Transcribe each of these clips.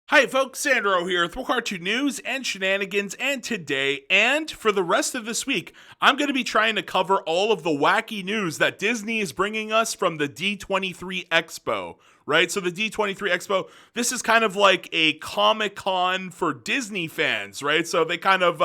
Hi folks, Sandro here with Cartoon News and Shenanigans, and today, and for the rest of this week, I'm going to be trying to cover all of the wacky news that Disney is bringing us from the D23 Expo, right? So the D23 Expo, this is kind of like a Comic-Con for Disney fans, right? So they kind of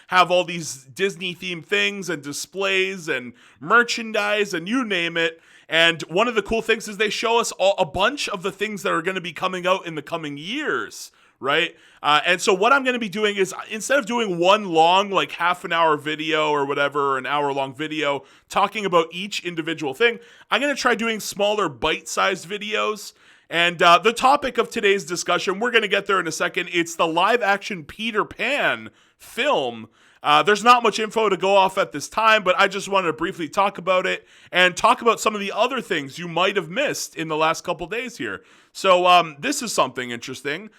have all these Disney-themed things and displays and merchandise and you name it. And one of the cool things is they show us a bunch of the things that are going to be coming out in the coming years, right? And so what I'm going to be doing is instead of doing one long, like half an hour video or whatever, an hour long video talking about each individual thing, I'm going to try doing smaller bite-sized videos. And the topic of today's discussion, we're going to get there in a second. It's the live action Peter Pan film. There's not much info to go off at this time, but I just wanted to briefly talk about it and talk about some of the other things you might have missed in the last couple days here. So this is something interesting.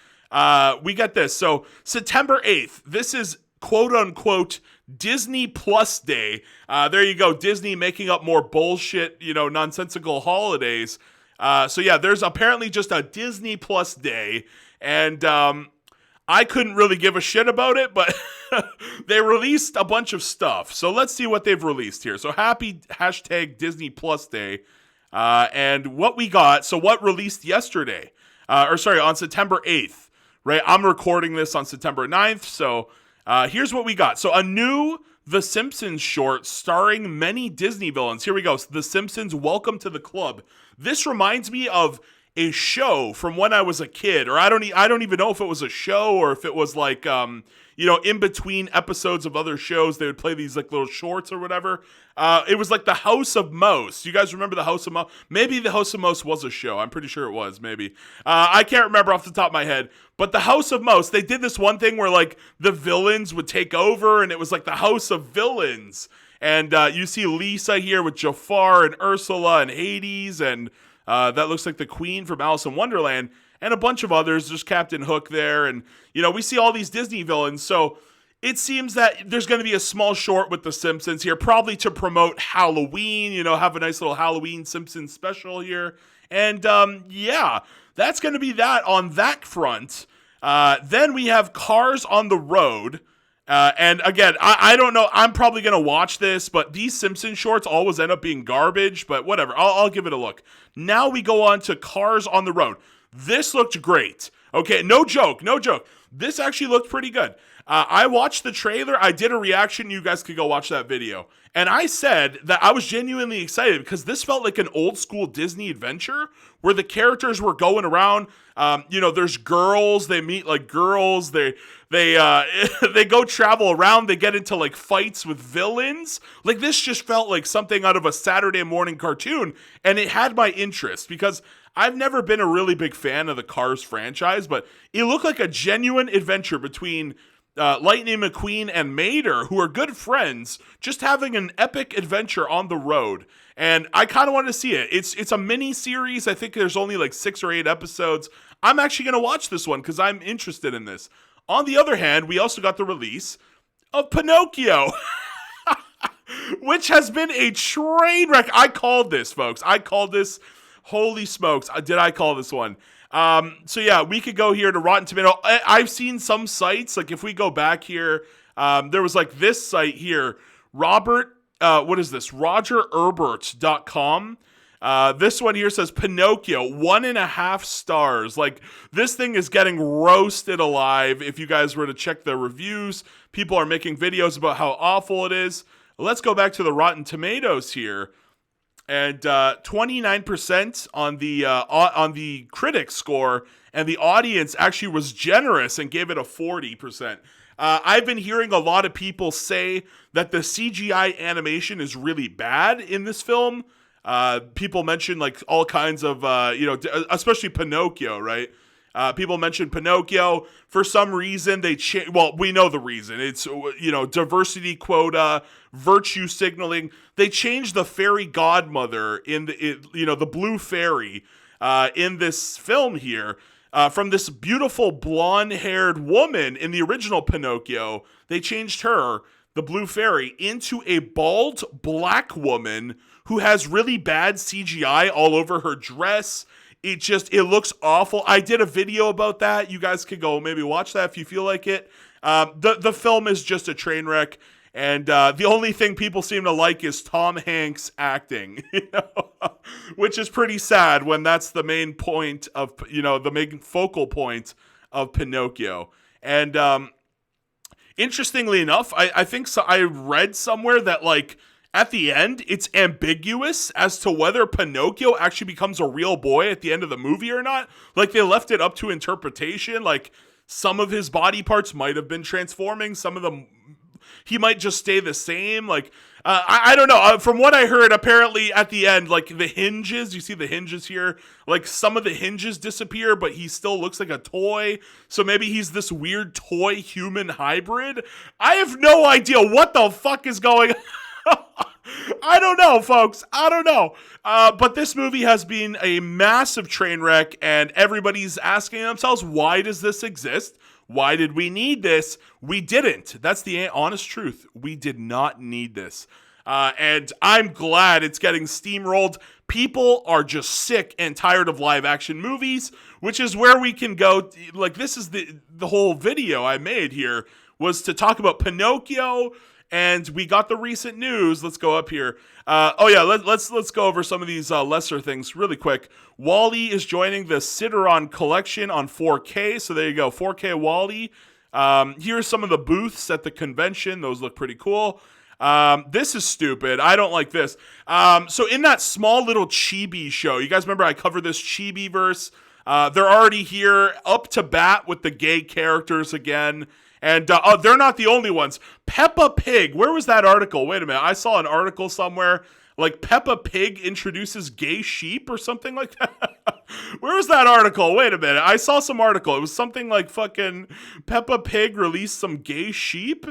We get this. So September 8th, this is quote unquote Disney Plus Day. There you go. Disney making up more bullshit, nonsensical holidays. So yeah, there's apparently just a Disney Plus Day, and I couldn't really give a shit about it, but they released a bunch of stuff. So let's see what they've released here. So happy hashtag Disney Plus Day. And what we got, so what released yesterday, on September 8th, right? I'm recording this on September 9th. So here's what we got. So a new The Simpsons short starring many Disney villains. Here we go. So The Simpsons, Welcome to the Club. This reminds me of a show from when I was a kid, or I don't even know if it was a show or if it was like in between episodes of other shows they would play these like little shorts or whatever. It was like the House of Mouse. You guys remember the House of Mouse? Maybe the House of Mouse was a show. I'm pretty sure it was. Maybe I can't remember off the top of my head. But the House of Mouse, they did this one thing where like the villains would take over, and it was like the House of Villains. And you see Lisa here with Jafar and Ursula and Hades and that looks like the Queen from Alice in Wonderland, and a bunch of others. There's Captain Hook there, and we see all these Disney villains. So it seems that there's going to be a small short with the Simpsons here, probably to promote Halloween. Have a nice little Halloween Simpsons special here, and yeah, that's going to be that on that front. Then we have Cars on the Road. And again, I don't know. I'm probably going to watch this, but these Simpsons shorts always end up being garbage, but whatever. I'll give it a look. Now we go on to Cars on the Road. This looked great. Okay, no joke. This actually looked pretty good. I watched the trailer. I did a reaction. You guys could go watch that video. And I said that I was genuinely excited because this felt like an old school Disney adventure where the characters were going around. There's girls. They meet like girls. They they go travel around. They get into like fights with villains. Like this just felt like something out of a Saturday morning cartoon, and it had my interest because I've never been a really big fan of the Cars franchise, but it looked like a genuine adventure between Lightning McQueen and Mater, who are good friends, just having an epic adventure on the road. And I kind of want to see it. It's a mini series. I think there's only like 6 or 8 episodes. I'm actually going to watch this one because I'm interested in this. On the other hand, we also got the release of Pinocchio, which has been a train wreck. I called this, folks. Holy smokes. Did I call this one? So yeah, we could go here to Rotten Tomato. I've seen some sites, like if we go back here, there was like this site here, RogerErbert.com. This one here says Pinocchio, 1.5 stars. Like this thing is getting roasted alive. If you guys were to check the reviews, people are making videos about how awful it is. Let's go back to the Rotten Tomatoes here. And 29% on the critic score, and the audience actually was generous and gave it a 40%. I've been hearing a lot of people say that the CGI animation is really bad in this film. People mention like all kinds of, especially Pinocchio, right? People mentioned Pinocchio. For some reason, we know the reason. It's, diversity quota, virtue signaling. They changed the fairy godmother the blue fairy, in this film here, from this beautiful blonde-haired woman in the original Pinocchio. They changed her, the blue fairy, into a bald black woman who has really bad CGI all over her dress. it looks awful. I did a video about that. You guys could go maybe watch that if you feel like it. The film is just a train wreck. And the only thing people seem to like is Tom Hanks acting, which is pretty sad when that's the main point of, the main focal point of Pinocchio. And interestingly enough, I think I read somewhere that, like, at the end, it's ambiguous as to whether Pinocchio actually becomes a real boy at the end of the movie or not. Like, they left it up to interpretation. Like, some of his body parts might have been transforming. Some of them, he might just stay the same. Like, I don't know. From what I heard, apparently at the end, like, the hinges, you see the hinges here, like, some of the hinges disappear, but he still looks like a toy. So maybe he's this weird toy human hybrid. I have no idea what the fuck is going on. I don't know, folks. I don't know. But this movie has been a massive train wreck, and everybody's asking themselves, why does this exist? Why did we need this? We didn't. That's the honest truth. We did not need this. And I'm glad it's getting steamrolled. People are just sick and tired of live action movies, which is where we can go. Like, this is the whole video I made here was to talk about Pinocchio. And we got the recent news. Let's go up here. Let's go over some of these lesser things really quick. WALL-E is joining the Cideron collection on 4K. So there you go, 4K WALL-E. Here's some of the booths at the convention. Those look pretty cool. This is stupid. I don't like this. So in that small little chibi show, you guys remember I covered this chibi verse? They're already here, up to bat with the gay characters again. And they're not the only ones. Peppa Pig. Where was that article? Wait a minute. I saw an article somewhere. Like, Peppa Pig introduces gay sheep or something like that. Where was that article? Wait a minute. I saw some article. It was something like fucking Peppa Pig released some gay sheep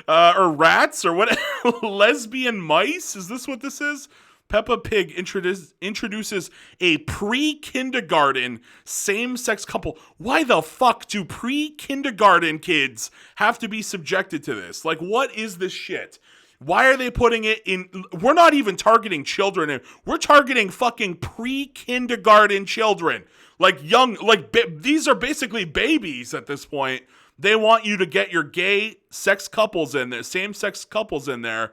or rats or what? Lesbian mice? Is this what this is? Peppa Pig introduces a pre-kindergarten same-sex couple. Why the fuck do pre-kindergarten kids have to be subjected to this? Like, what is this shit? Why are they putting it in? We're not even targeting children. We're targeting fucking pre-kindergarten children. Like young, these are basically babies at this point. They want you to get your gay sex couples in there, same-sex couples in there.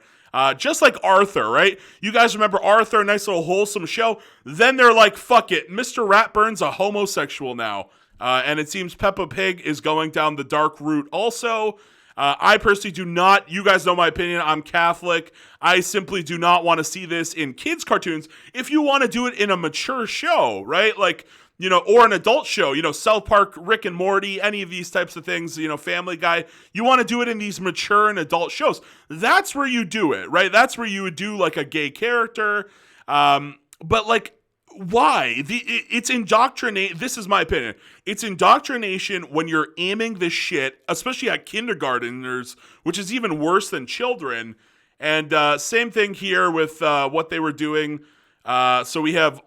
Just like Arthur, right? You guys remember Arthur, nice little wholesome show. Then they're like, fuck it, Mr. Ratburn's a homosexual now. And it seems Peppa Pig is going down the dark route also. I personally do not, you guys know my opinion, I'm Catholic. I simply do not want to see this in kids' cartoons. If you want to do it in a mature show, right? Like, or an adult show, South Park, Rick and Morty, any of these types of things, Family Guy. You want to do it in these mature and adult shows. That's where you do it, right? That's where you would do like a gay character. But like, why? It's indoctrinate. This is my opinion. It's indoctrination when you're aiming this shit, especially at kindergarteners, which is even worse than children. And same thing here with what they were doing. So we have,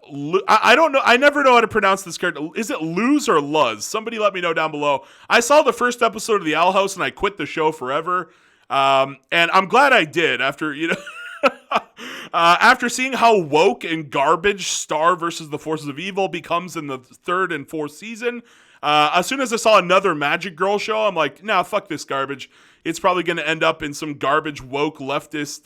I don't know, I never know how to pronounce this character. Is it Luz or Luz? Somebody let me know down below. I saw the first episode of The Owl House and I quit the show forever. And I'm glad I did after, after seeing how woke and garbage Star versus the Forces of Evil becomes in the 3rd and 4th season. As soon as I saw another Magic Girl show, I'm like, nah, fuck this garbage. It's probably going to end up in some garbage woke leftist,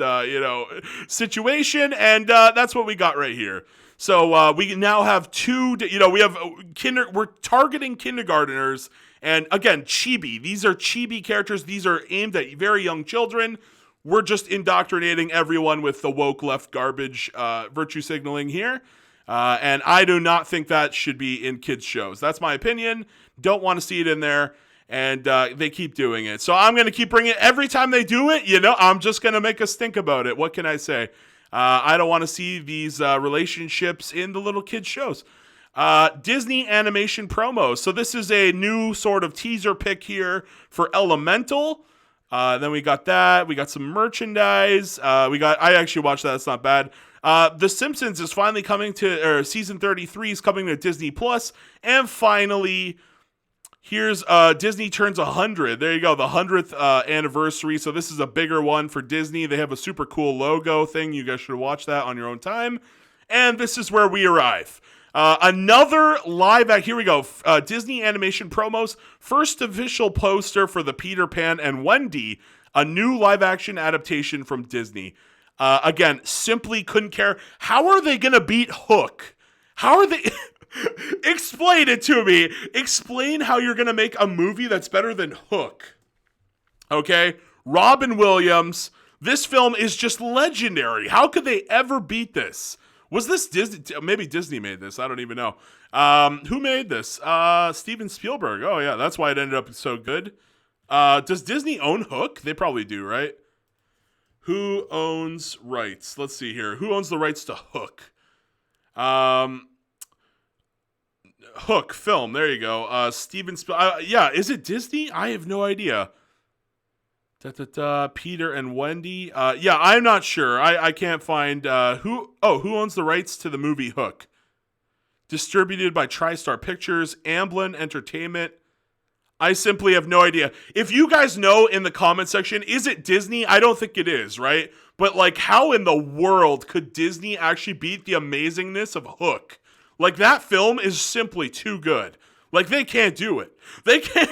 situation. And that's what we got right here. So we now have we're targeting kindergarteners. And again, chibi. These are chibi characters. These are aimed at very young children. We're just indoctrinating everyone with the woke left garbage virtue signaling here. And I do not think that should be in kids' shows. That's my opinion. Don't want to see it in there. And they keep doing it. So I'm going to keep bringing it. Every time they do it, I'm just going to make us think about it. What can I say? I don't want to see these relationships in the little kids' shows. Disney animation promos. So this is a new sort of teaser pick here for Elemental. Then we got that. We got some merchandise. I actually watched that. It's not bad. The Simpsons is finally coming to, or season 33 is coming to Disney Plus. And finally, here's Disney turns 100. There you go, the 100th anniversary. So this is a bigger one for Disney. They have a super cool logo thing. You guys should watch that on your own time. And this is where we arrive. Another live act. Here we go. Disney animation promos. First official poster for the Peter Pan and Wendy, a new live action adaptation from Disney. Again, simply couldn't care. How are they going to beat Hook? How are they? Explain it to me. Explain how you're going to make a movie that's better than Hook. Okay? Robin Williams. This film is just legendary. How could they ever beat this? Was this Disney? Maybe Disney made this. I don't even know. Who made this? Steven Spielberg. Oh, yeah. That's why it ended up so good. Does Disney own Hook? They probably do, right? Who owns rights? Let's see here. Who owns the rights to Hook? Hook film. There you go. Steven Spielberg. Yeah, is it Disney? I have no idea. Peter and Wendy. Yeah, I'm not sure. I can't find who owns the rights to the movie Hook. Distributed by TriStar Pictures, Amblin Entertainment. I simply have no idea. If you guys know in the comment section, is it Disney? I don't think it is, right? But like, how in the world could Disney actually beat the amazingness of Hook? Like, that film is simply too good. Like, they can't do it. They can't.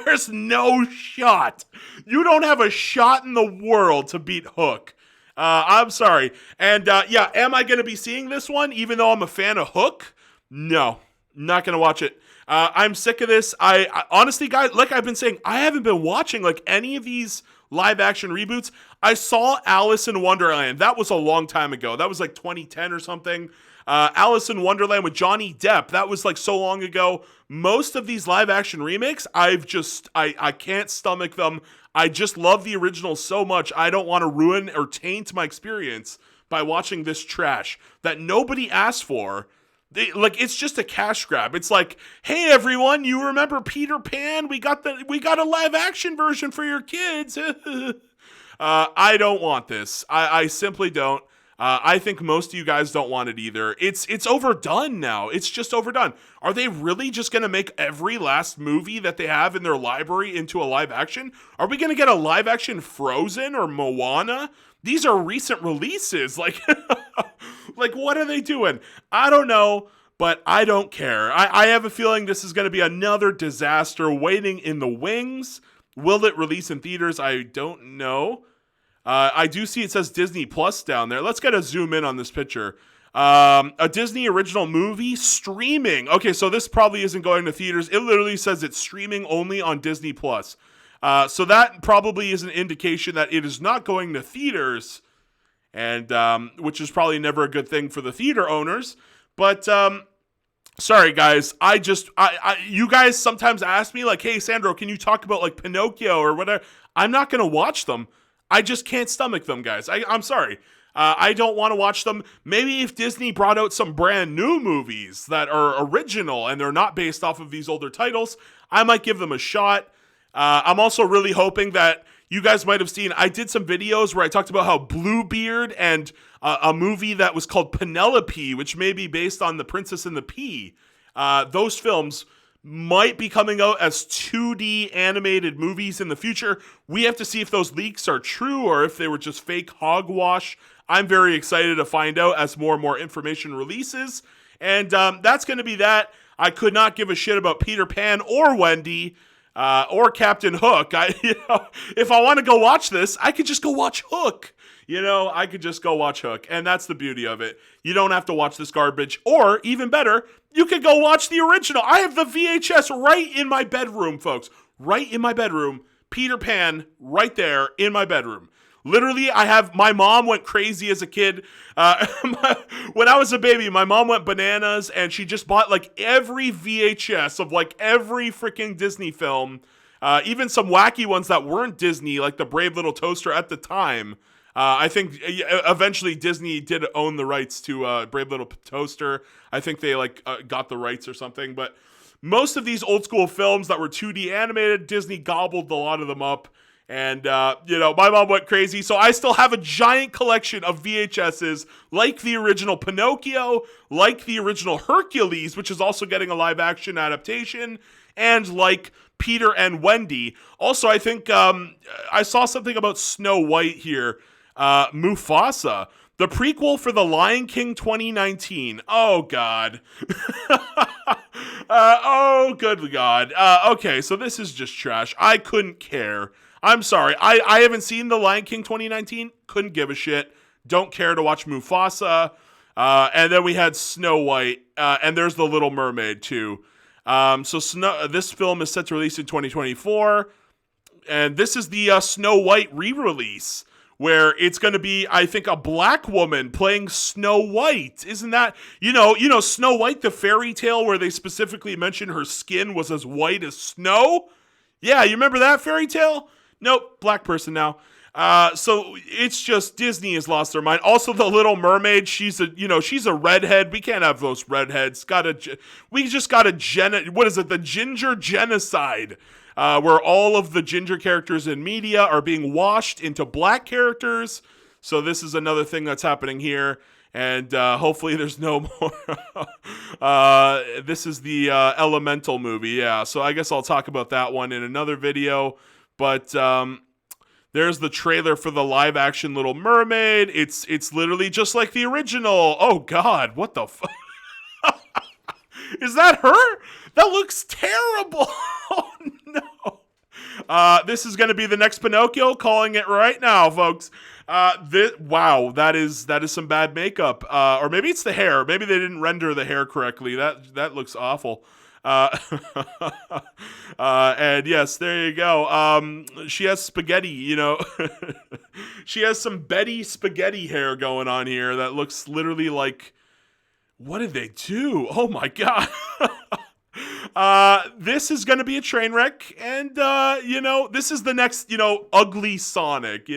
There's no shot. You don't have a shot in the world to beat Hook. I'm sorry. And yeah, am I going to be seeing this one even though I'm a fan of Hook? No, not going to watch it. I'm sick of this. I honestly, guys, like I've been saying, I haven't been watching like any of these live action reboots. I saw Alice in Wonderland. That was a long time ago. That was like 2010 or something. Alice in Wonderland with Johnny Depp. That was like so long ago. Most of these live action remakes, I can't stomach them. I just love the original so much. I don't want to ruin or taint my experience by watching this trash that nobody asked for. It's just a cash grab. It's like, hey everyone, you remember Peter Pan? We got a live action version for your kids. I don't want this. I simply don't. I think most of you guys don't want it either. It's overdone now. It's just overdone. Are they really just going to make every last movie that they have in their library into a live action? Are we going to get a live action Frozen or Moana? These are recent releases. Like, like what are they doing? I don't know, but I don't care. I have a feeling this is going to be another disaster waiting in the wings. Will it release in theaters? I don't know. I do see it says Disney Plus down there. Let's get a zoom in on this picture. A Disney original movie streaming. Okay, so this probably isn't going to theaters. It literally says it's streaming only on Disney Plus. So that probably is an indication that it is not going to theaters, and which is probably never a good thing for the theater owners. But sorry guys, you guys sometimes ask me like, hey Sandro, can you talk about like Pinocchio or whatever? I'm not going to watch them. I just can't stomach them, guys. I'm sorry. I don't want to watch them. Maybe if Disney brought out some brand new movies that are original and they're not based off of these older titles, I might give them a shot. I'm also really hoping that you guys might have seen, I did some videos where I talked about how Bluebeard and a movie that was called Penelope, which may be based on The Princess and the Pea, those films might be coming out as 2D animated movies in the future. We have to see if those leaks are true or if they were just fake hogwash. I'm very excited to find out as more and more information releases. And that's going to be that. I could not give a shit about Peter Pan or Wendy or Captain Hook. If I want to go watch this, I could just go watch Hook. I could just go watch Hook, and that's the beauty of it. You don't have to watch this garbage, or even better, you could go watch the original. I have the VHS right in my bedroom, folks. Right in my bedroom. Peter Pan right there in my bedroom. Literally, my mom went crazy as a kid. When I was a baby, my mom went bananas, and she just bought like every VHS of like every freaking Disney film, even some wacky ones that weren't Disney, like the Brave Little Toaster at the time. I think eventually Disney did own the rights to Brave Little Toaster. I think they got the rights or something. But most of these old school films that were 2D animated, Disney gobbled a lot of them up. And, my mom went crazy. So I still have a giant collection of VHSs like the original Pinocchio, like the original Hercules, which is also getting a live action adaptation, and like Peter and Wendy. Also, I think I saw something about Snow White here. Mufasa. The prequel for The Lion King 2019. Oh, God. Oh, good God. Okay, so this is just trash. I couldn't care. I'm sorry. I haven't seen The Lion King 2019. Couldn't give a shit. Don't care to watch Mufasa. And then we had Snow White. And there's The Little Mermaid, too. This film is set to release in 2024. And this is the Snow White re-release, where it's going to be, I think, a black woman playing Snow White. Isn't that, Snow White, the fairy tale where they specifically mention her skin was as white as snow? Yeah, you remember that fairy tale? Nope, black person now. So it's just Disney has lost their mind. Also, the Little Mermaid, she's a redhead. We can't have those redheads. We just got the ginger genocide. Where all of the ginger characters in media are being washed into black characters. So this is another thing that's happening here. And hopefully there's no more. This is the Elemental movie. Yeah, so I guess I'll talk about that one in another video. But there's the trailer for the live action Little Mermaid. It's literally just like the original. Oh, God, what the fuck? Is that her? That looks terrible. Oh, no. This is going to be the next Pinocchio, calling it right now, folks. Wow, that is some bad makeup. Or maybe it's the hair. Maybe they didn't render the hair correctly. That looks awful. And yes, there you go. She has spaghetti, She has some Betty spaghetti hair going on here that looks literally like... What did they do? Oh, my God. This is going to be a train wreck. And, this is the next, ugly Sonic,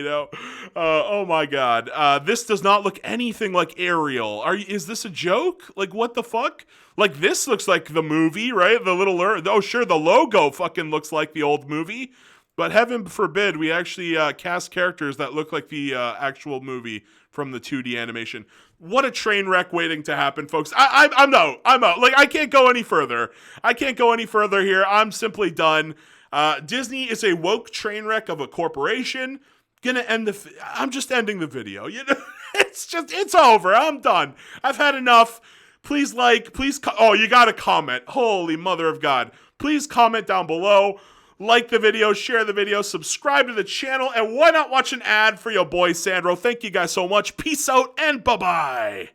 oh, my God. This does not look anything like Ariel. Is this a joke? Like, what the fuck? Like, this looks like the movie, right? Oh, sure, the logo fucking looks like the old movie. But heaven forbid we actually cast characters that look like the actual movie from the 2D animation. What a train wreck waiting to happen, folks. I'm out. Like, I can't go any further. Here. I'm simply done. Disney is a woke train wreck of a corporation. I'm just ending the video. It's over. I'm done. I've had enough. Please you gotta comment. Holy mother of God. Please comment down below. Like the video, share the video, subscribe to the channel, and why not watch an ad for your boy Sandro? Thank you guys so much. Peace out and bye-bye.